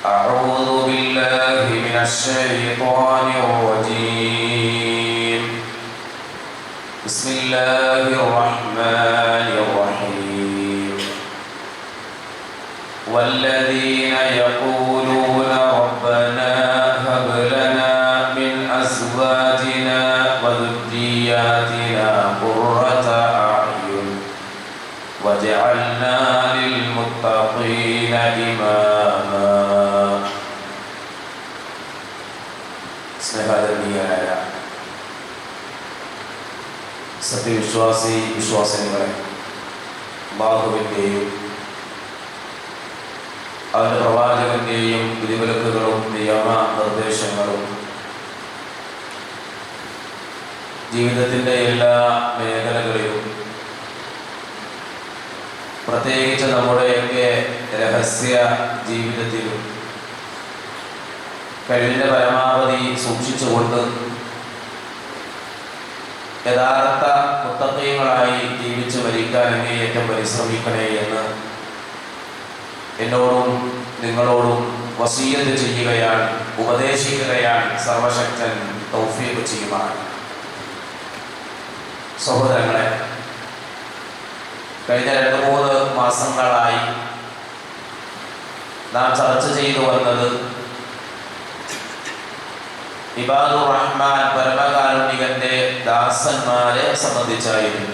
أعوذ بالله من الشيطان الرجيم. بسم الله الرحمن الرحيم. والذين يقولون ربنا هب لنا من أزواجنا وذرياتنا قرة أعين واجعلنا للمتقين إماما. സ്നേഹാദരണീയരായ സത്യവിശ്വാസി വിശ്വാസിനികളെ, അല്ലാഹുവിൻ്റെയും അവൻ്റെ പ്രവാചകന്റെയും വിധിവിലക്കുകളും നിയമ നിർദ്ദേശങ്ങളും ജീവിതത്തിൻ്റെ എല്ലാ മേഖലകളിലും, പ്രത്യേകിച്ച് നമ്മുടെയൊക്കെ രഹസ്യ ജീവിതത്തിലും കഴിവിൻ്റെ പരമാവധി സൂക്ഷിച്ചുകൊണ്ട് യഥാർത്ഥ മുത്തഖീങ്ങളായി ജീവിച്ചു മരിക്കാൻ അങ്ങേയറ്റം പരിശ്രമിക്കണേ എന്ന് എന്നോടും നിങ്ങളോടും വസീയത്ത് ചെയ്യുകയാണ്, ഉപദേശിക്കുകയാണ് സർവശക്തൻ തൗഫീഖ് ചെയ്യുവാൻ. സഹോദരങ്ങളെ, കഴിഞ്ഞ 2-3 മാസങ്ങളായി നാം ചർച്ച ചെയ്തു വന്നത് ഇബാദുർ റഹ്മാൻ പരമകാരുണികന്റെ ദാസന്മാരെ സംബന്ധിച്ചായിരുന്നു.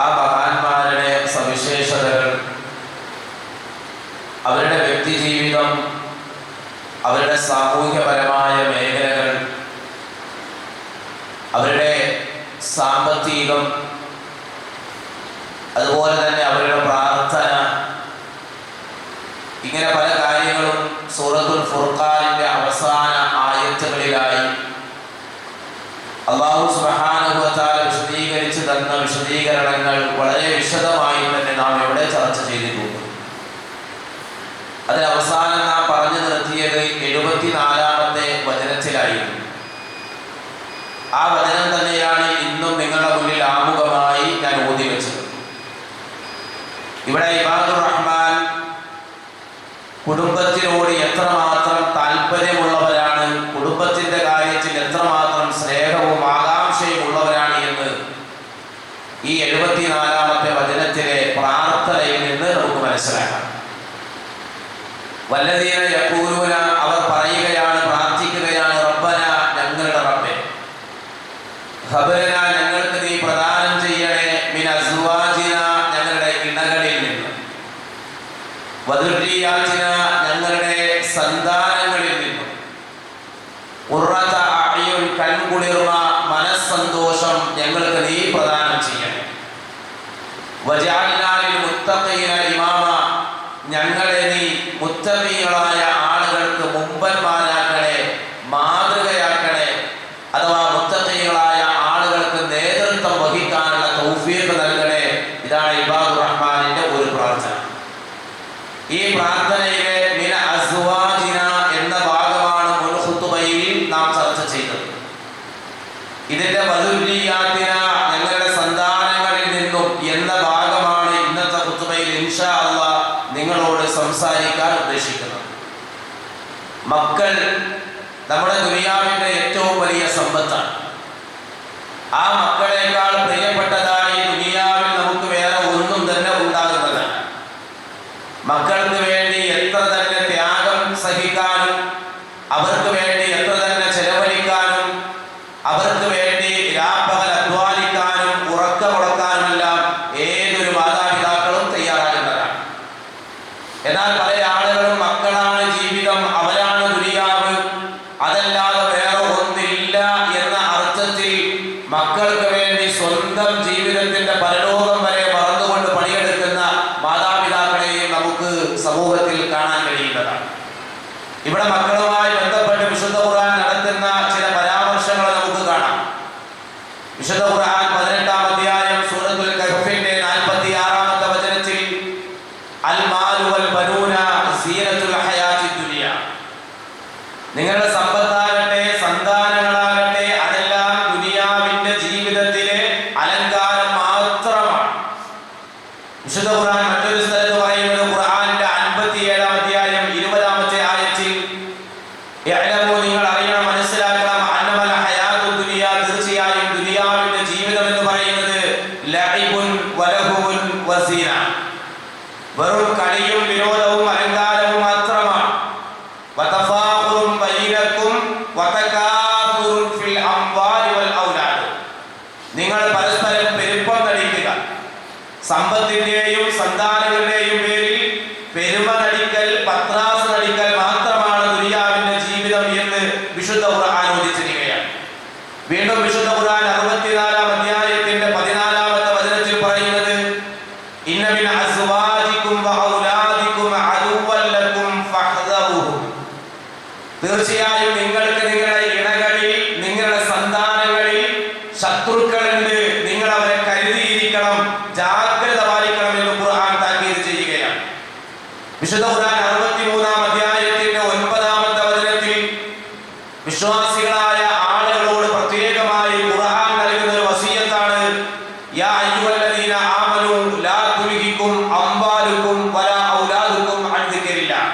ആ മഹാന്മാരുടെ സവിശേഷതകൾ, അവരുടെ വ്യക്തിജീവിതം, അവരുടെ സാമൂഹ്യപരമായ മേഖലകൾ, അവരുടെ സാമ്പത്തികം, അതുപോലെ തന്നെ അവരുടെ പ്രാർത്ഥന, ഇങ്ങനെ പല കാര്യങ്ങളും സൂറത്തുൽ ഫുർഖാനിന്റെ അവസാന ആയത്തുകളിലായി അല്ലാഹു സുബ്ഹാനഹു വ തആല വിശദീകരിച്ചു തന്ന വിശദീകരണങ്ങൾ വളരെ വിശദമായി തന്നെ നാം ഇവിടെ ചർച്ച ചെയ്തിട്ടുണ്ട്. അതിൽ അവസാനം നാം പറഞ്ഞു നിർത്തിയത് 74-ാമത്തെ വചനത്തിലായിരുന്നു. ആ വചനം തന്നെയാണ് ഇന്നും നിങ്ങളുടെ മുന്നിൽ ആമുഖമായി ഞാൻ ഓതി വെച്ചത്. ഇവിടെ ഇബാദുർ റഹ്മാൻ കുടുംബത്തിനോട് എത്രമാത്രം താല്പര്യമുള്ളവരാണ്, കുടുംബത്തിന്റെ കാര്യത്തിൽ എത്രമാത്രം സ്നേഹവും ആകാംക്ഷയും ഉള്ളവരാണ് എന്ന് ഈ 74-ാമത്തെ വചനത്തിലെ പ്രാർത്ഥനയിൽ നിന്ന് നമുക്ക് മനസ്സിലാക്കാം. വല്ലദീന യഖൂലൂന, അവർ പറയുകയാണ്, പ്രാർത്ഥിക്കുകയാണ്, റബ്ബന, ഞങ്ങളുടെ റബ്ബേ, ഹബ് ലനാ, ഞങ്ങൾക്ക് നീ പ്രദാനം ചെയ്യണേ, മിൻ അസ്വാജിന, ഞങ്ങളുടെ ഇണകളിൽ നിന്ന്, വദുർരിയാതിന, ഞങ്ങളുടെ സന്താനങ്ങളിൽ നിന്നും, ഖുർറത അഅ്യുൻ, കൺകുളിർമ, മനസ്സന്തോഷം ഞങ്ങൾക്ക് നീ പ്രദാനം ചെയ്യണേ, വജഅൽനാ ലിൽ മുത്തഖീന ഇമാമ, ഞങ്ങളെ നീ മുത്തഖീകളായ ആളുകൾക്ക് മുമ്പന്മാരാക്കണേ, മാതൃകയാക്കണേ, അഥവാ മുത്തഖീകളായ ആളുകൾക്ക് നേതൃത്വം വഹിക്കാനുള്ള തൗഫീഖ് നൽകണേ. ഇതാണ് ഇബാദുർ റഹ്മാനിന്റെ ഒരു പ്രാർത്ഥന. ഈ പ്രാർത്ഥനയിലെ മിന അസ്വാജിന എന്ന ഭാഗമാണ് മുൻ ഖുതുബയിൽ നാം ചർച്ച ചെയ്തത്. ഇതിന്റെ വദുർരിയാതിന, ഞങ്ങളുടെ സന്താനങ്ങളിൽ നിന്നും എന്ന ഭാഗമാണ് ഇന്നത്തെ ഖുതുബയിൽ ഇൻഷാ അല്ലാഹ് നിങ്ങളോട് സംസാരിക്കാൻ ഉദ്ദേശിക്കുന്നത്. മക്കൾ നമ്മുടെ ദുനിയാവിന്റെ ഏറ്റവും വലിയ സമ്പത്താണ്. ആ മക്കളെക്കാൾ പ്രിയപ്പെട്ടതായി ദുനിയാവിൽ നമുക്ക് വേറെ ഒന്നും തന്നെ ഉണ്ടാകുന്നതല്ല. മക്കൾക്ക് വേണ്ടി എത്ര തന്നെ ത്യാഗം സഹിക്കാനും, അവർക്ക് വേണ്ടി എത്ര തന്നെ ചെലവഴിക്കാനും, അവർക്ക് വേണ്ടി രാപ്പകൽ അധ്വാനിക്കാനും ഉറക്കമുടക്കാനുമെല്ലാം ഏതൊരു മാതാപിതാക്കളും തയ്യാറാകുന്നതാണ്. എന്നാൽ പല ആളുകളും മക്കളാണ് ജീവിതം, അവരാണ് ദുനിയാവ്, അതല്ലാതെ വേറെ ഒന്നില്ല എന്ന അർത്ഥത്തിൽ മക്കൾക്ക് വേണ്ടി സ്വന്തം ജീവിതത്തിന്റെ പരലോകം വരെ മറന്നുകൊണ്ട് പണിയെടുക്കുന്ന മാതാപിതാക്കളെയും നമുക്ക് സമൂഹത്തിൽ കാണാൻ കഴിയുന്നതാണ്. ഇവിടെ മക്കളുമായി ബന്ധപ്പെട്ട് വിശുദ്ധ ഖുർആൻ നടത്തുന്ന ചില പരാമർശങ്ങൾ നമുക്ക് കാണാം. വിശുദ്ധ ഖുർആൻ 18-ാം അധ്യായം സൂറത്തുൽ കഹ്ഫിന്റെ 46-ാമത്തെ വചനത്തിൽ അൽ മാലു വൽ ബനൂന സീനത്തുൽ ഹയാത്തി ദുനിയ, നിങ്ങളുടെ സമ്പത്താകട്ടെ, സന്താനങ്ങളാകട്ടെ, അതെല്ലാം ദുനിയാവിന്റെ ജീവിതത്തിലെ അലങ്കാരം മാത്രമാണ്. വിശുദ്ധ ഖുർആൻ മറ്റൊരു സ്ഥലത്ത് പറയുന്നത് ഖുർആനിന്റെ 57-ാം അധ്യായം 20-ാമത്തെ ആയത്തിൽ യഅലമു, നിങ്ങൾ അറിയണം, മനസ്സിലാക്കണം, അന്നമൽ ഹയാത്തു ദുനിയ, തീർച്ചയായും ദുനിയാവിന്റെ ജീവിതം എന്ന് പറയുന്നത് ലഇബുൻ വലഹുൻ വസീന, വെറും കളിയും വിനോദവും അലങ്കാരവും മാത്രമാണ്. വതഫാഖുറുൻ ബൈനക്കും വതകാസുറുൻ ഫിൽ അംവാലി വൽ ഔലാദ്, നിങ്ങൾ പരസ്പരം പെരുപ്പം നടിക്കുക, സമ്പത്തിന്റെയും സന്താനങ്ങളുടെയും പേരിൽ പെരുമ നടിക്കൽ, പത്രാസ് നടിക്കൽ മാത്രമാണ് ദുനിയാവിന്റെ ജീവിതം എന്ന് വിശുദ്ധ ഖുർആൻ ഉദ്ധരിച്ചിരിക്കുകയാണ്. വീണ്ടും വിശുദ്ധ ഖുർആൻ 64-ാം അധ്യായത്തിന്റെ 14-ാമത്തെ വചനത്തിൽ പറയുന്നത് ഇന്ന മിൻ അസ്വാജികും വഔലാദികും അദുവ്വൻ ലക്കും ഫഹ്ദറുഹും, തീർച്ചയായും നിങ്ങൾക്ക് നിങ്ങളുടെ ഇണകളിൽ, നിങ്ങളുടെ സന്താനങ്ങളിൽ ശത്രുക്കളുണ്ട്, നിങ്ങൾ അവരെ കരുതിയിരിക്കണം, ജാഗ്രത പാലിക്കണം എന്ന് ഖുർആൻ താക്കീത് ചെയ്യുകയാണ്. വിശുദ്ധ ഖുർആൻ 63-ാം അധ്യായത്തിന്റെ 9-ാമത്തെ വചനത്തിൽ വിശ്വാസികളായ ആളുകളോട് പ്രത്യേകമായി ഖുർആൻ നൽകുന്ന ഒരു വസിയത്താണ് യാ അയ്യുഹല്ലദീന ആമനൂ ലാ തുൽഹികും അംവാലുകും വലാ ഔലാദുകും അൻ ദിക്രില്ലാഹ്,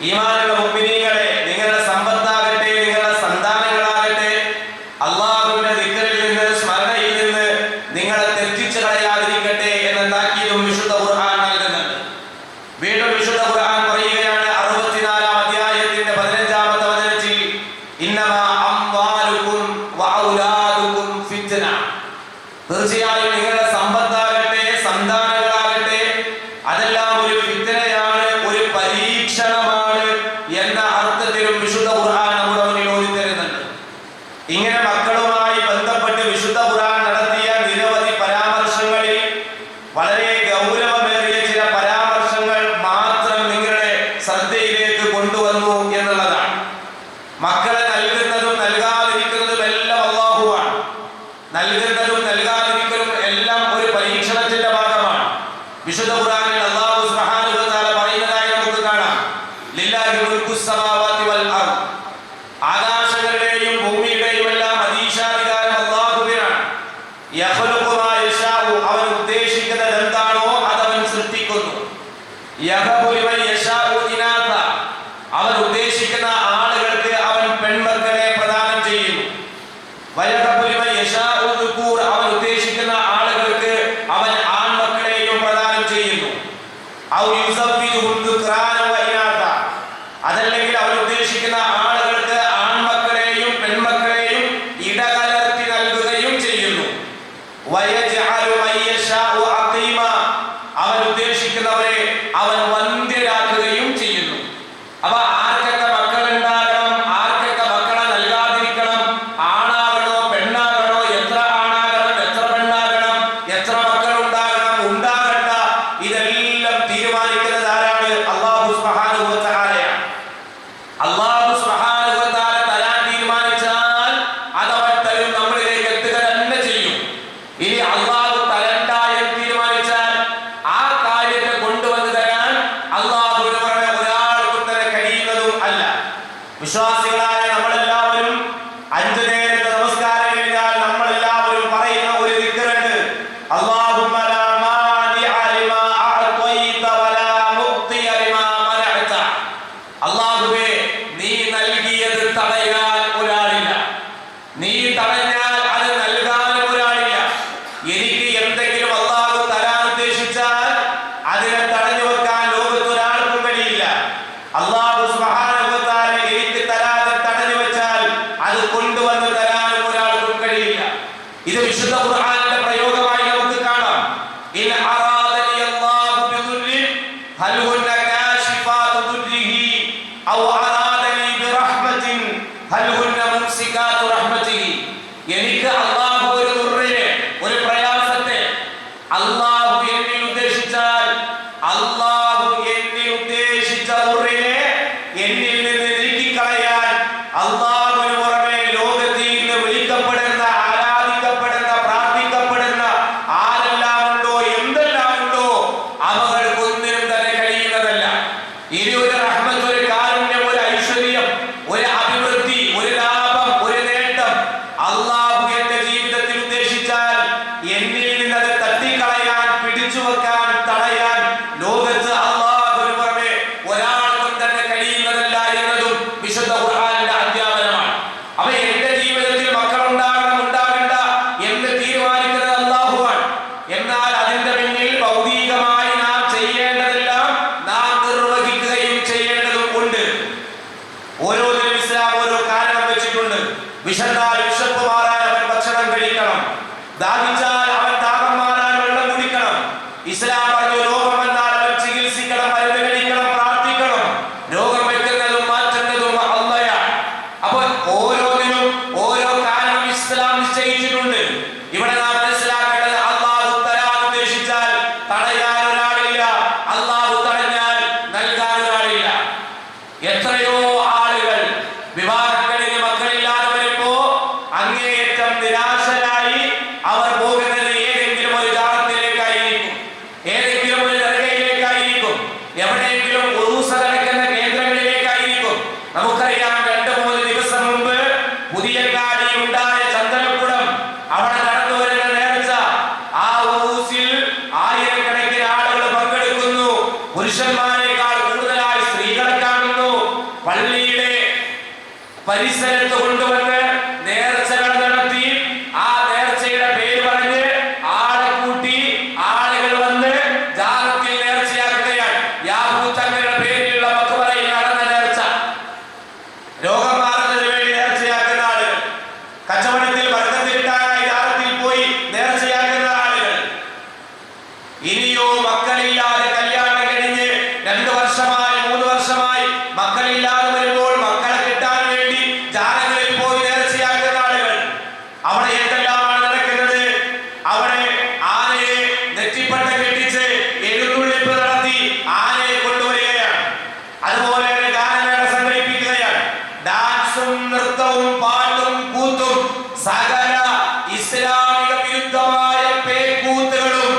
ഈമാനുള്ള മുഅ്മിനീങ്ങളെ, നിങ്ങളുടെ സമ്പത്താകട്ടെ, നിങ്ങളുടെ സന്താനങ്ങളാകട്ടെ അല്ലാഹുവിന്റെ ദിക്റിൽ നിന്ന്, സ്മരണയിൽ നിന്ന് നിങ്ങളെ തെറ്റിച്ചു കളയാതിരിക്കട്ടെ എന്ന താക്കീതും വിശുദ്ധ ഖുർആൻ നൽകുന്നുണ്ട്. വീണ്ടും വിശുദ്ധ ഖുർആൻ പറയുകയാണ് 64-ാം അധ്യായത്തിന്റെ 15-ാമത്തെ വചനത്തിൽ ഇന്നമാ അംവാലുകും വഔലാദുകും ഫിത്ന, തീർച്ചയായും നിങ്ങളുടെ സമ്പത്താകട്ടെ, സന്താനങ്ങളാകട്ടെ അതെല്ലാം ഒരു ഫിത്നയാണ്, ഒരു പരീക്ഷണമാണ് എന്ന അർത്ഥത്തിലും വിശുദ്ധ ഖുർആൻ നമ്മുടെ മുന്നിൽ ഓതി തരുന്നുണ്ട്. ഇങ്ങനെ മക്കളുമായി ബന്ധപ്പെട്ട് വിശുദ്ധ ഖുർആൻ നടത്തിയ നിരവധി പരാമർശങ്ങളിൽ വളരെ ഗൗരവമേറിയ ചില പരാമർശങ്ങൾ മാത്രം നിങ്ങളുടെ ശ്രദ്ധയിലേക്ക് കൊണ്ടുവന്നു എന്നുള്ളതാണ്. മക്കളെ നൽകുന്നതും നൽകാതിരിക്കുന്നതും എല്ലാം അല്ലാഹുവാണ്. നൽകുന്നതും നൽകാതിരിക്കലും എല്ലാം ഒരു പരീക്ഷണത്തിന്റെ ഭാഗമാണ്. വിശുദ്ധ ഖുർആനിൽ അല്ലാഹു സുബ്ഹാനഹു വ തആല പറയുന്നതായി നമുക്ക് കാണാം, ലില്ലാഹി മുൽക്കുസ് സമാവാതി വൽ അർദ്, ആകാശങ്ങളുടെയും ഭൂമിയുടെയും എല്ലാം അധീശാധികാരം അല്ലാഹുവിനാണ്. യഖ്ലുഖു മാ യശാഉ, അവൻ ഉദ്ദേശിക്കുന്നത് എന്താണോ അതവൻ സൃഷ്ടിക്കുന്നു. യഹബു ലിമൻ യശാഉ ഇനാഥ, അവൻ ഉദ്ദേശിക്കുന്ന ആളുകൾക്ക് അവൻ പെൺമക്കളെ പ്രദാനം ചെയ്യുന്നു. വയഹബു ലിമൻ യശാഉ ദുകൂർ, അവൻ ഉദ്ദേശിക്കുന്ന ആളുകൾക്ക് അവൻ ആൺമക്കളെയും പ്രദാനം ചെയ്യുന്നു. ഔ യുസബ്ബിഹും ദുക്റാന വ ഇനാഥ, അതല്ലെങ്കിൽ അവൻ ഉദ്ദേശിക്കുന്ന ആളുകൾക്ക് ആൺമക്കളെയും പെൺമക്കളെയും ഇടകലർത്തി നൽകുകയും ചെയ്യുന്നു. വയജ്അലു മൻ യശാഉ അഖീമ, അവൻ ഉദ്ദേശിക്കുന്നവരെ അവൻ വന്ധ്യരാക്കുകയും ചെയ്യുന്നു. അപ്പൊ ആർക്കൊക്കെ മക്കളുണ്ടാകണം, ആർക്കൊക്കെ മക്കളെ നൽകാതിരിക്കണം, ആണാകണോ പെണ്ണാകണോ, എത്ര ആണാകണം, എത്ര പെണ്ണാകണം, എത്ര മക്കളുണ്ടാകണം, ഉണ്ടാകണ്ട, ഇതെല്ലാം തീരുമാനിക്കുന്നത് ആരാണ്? അല്ലാഹു സുബ്ഹാനഹു വ തആലയാണ്. അല്ലാഹു സുബ്ഹാനഹു വ തആല തരാൻ തീരുമാനിച്ചാൽ അതവൻ തരും, നമ്മളിലേക്ക് എത്തുക തന്നെ ചെയ്യും. ഇനി അല്ലാഹു തരണ്ട എന്ന് തീരുമാനിച്ചാൽ ആ കാര്യത്തെ കൊണ്ടുവന്ന് തരാൻ അല്ലാഹുവിന് പുറമെ ഒരാൾക്കും തന്നെ കഴിയുന്നതും അല്ല. വിശ്വാസികളായ നമ്മളെല്ലാവരും 5 നേരത്തെ നമസ്കാരം കഴിഞ്ഞാൽ നമ്മളെല്ലാവരും പറയുന്ന ഒരു ദിക്റുണ്ട്, അല്ലാഹുമ്മ ലാ മാനിഅ ലിമാ അഅ്തൈത വലാ മുഅ്തിയ ലിമാ മനഅത, അല്ലാഹുവേ നീ നൽകിയത് തടയാൻ ഒരാളില്ല, നീ തടഞ്ഞാൽ അത് നൽകാനും ഒരാളില്ല. എനിക്ക് എന്തെങ്കിലും അല്ലാഹു തരാൻ ഉദ്ദേശിച്ചാൽ അതിനെ തടഞ്ഞു വെക്കാൻ ലോകത്ത് ഒരാൾക്കും കഴിയില്ല. അല്ലാഹു സുബ്ഹാനഹു വ തആല എനിക്ക് തരാതെ ദാഹിച്ചാൽ അവൻ ദാഹം മാറാൻ വെള്ളം കുടിക്കണം. ഇസ്ലാം പറഞ്ഞു രോഗം വന്നാൽ അവൻ ചികിത്സിക്കണം, മരുന്ന് കഴിക്കണം, പ്രാർത്ഥിക്കണം. രോഗം വെക്കുന്നതും മാറ്റുന്നതും അല്ലാഹയാണ്. അപ്പോൾ ഓരോന്നിനും ഓരോ കാരണം ഇസ്ലാം നിശ്ചയിച്ചിട്ടുണ്ട്. ഇവിടെ നാം മനസ്സിലാക്കേണ്ടത് അല്ലാഹു തരാൻ ഉദ്ദേശിച്ചാൽ തടയാൻ ഒരാളില്ല, അല്ലാഹു തടഞ്ഞാൽ നൽകാൻ ഒരാളില്ല. എത്രയോ ആളുകൾ വിവാഹങ്ങളിൽ മക്കളില്ലാതെ വരുമ്പോ അങ്ങേയറ്റം നിരാശരായി അവർ പോകുന്നത് ഏതെങ്കിലും ഒരു ജാറത്തിലേക്കായിരിക്കും, ഏതെങ്കിലും ഒരു ദർഗയിലേക്കായിരിക്കും, എവിടെയെങ്കിലും ഉറൂസ നടക്കുന്ന കേന്ദ്രങ്ങളിലേക്കായിരിക്കും. നമുക്കറിയാം 2-3 ദിവസം മുമ്പ് പുതിയങ്ങാടി ഉണ്ടായ ചന്ദനക്കുടം, അവിടെ നടന്നു വരുന്ന നേർച്ച, ആ ഉറൂസിൽ ആയിരക്കണക്കിന് ആളുകൾ പങ്കെടുക്കുന്നു. പുരുഷന്മാരെക്കാൾ കൂടുതലായി സ്ത്രീകളെ കാണുന്നു. പള്ളിയുടെ പരിസരത്ത് കൊണ്ടുവന്ന് നേർച്ചകൾ നടത്തി, ആ നേർച്ചയുടെ പേര് പറഞ്ഞ് ആളെ കൂട്ടി ആളുകൾ വന്ന് ജാറത്തിൽ നേർച്ചയാക്കുകയാണ്. യാഹൂദങ്ങളുടെ പേരിലുള്ള മക്ബറയിൽ നടന്ന നേർച്ച, രോഗം മാറുന്നതിന് വേണ്ടി നേർച്ചയാക്കുന്ന ആളുകൾ, കച്ചവടത്തിൽ ബർക്കത്ത് കിട്ടാനായി ജാറത്തിൽ പോയി നേർച്ചയാക്കുന്ന ആളുകൾ. ഇനിയോ മക്കളില്ലാതെ കല്യാണം കഴിഞ്ഞ് 2 വർഷമായി 3 വർഷമായി മക്കളില്ലാതെ വരുമ്പോൾ മക്കളെ കിട്ടാൻ വേണ്ടി ജാറങ്ങളിൽ പോയി നേർച്ചയാക്കുന്ന ആളുകൾ. അവിടെ എന്തെല്ലാമാണ് നടക്കുന്നത്? അവിടെ ആനയെ നെറ്റിപ്പട്ട കെട്ടിച്ച് എഴുന്നള്ളിപ്പ് നടത്തി ആനയെ കൊണ്ടുവരികയാണ്. അതുപോലെ തന്നെ ഗാനമേള സംഘടിപ്പിക്കുകയാണ്. ഡാൻസും നൃത്തവും പാട്ടും കൂത്തും സകല ഇസ്ലാമിക വിരുദ്ധമായ പേക്കൂത്തുകളും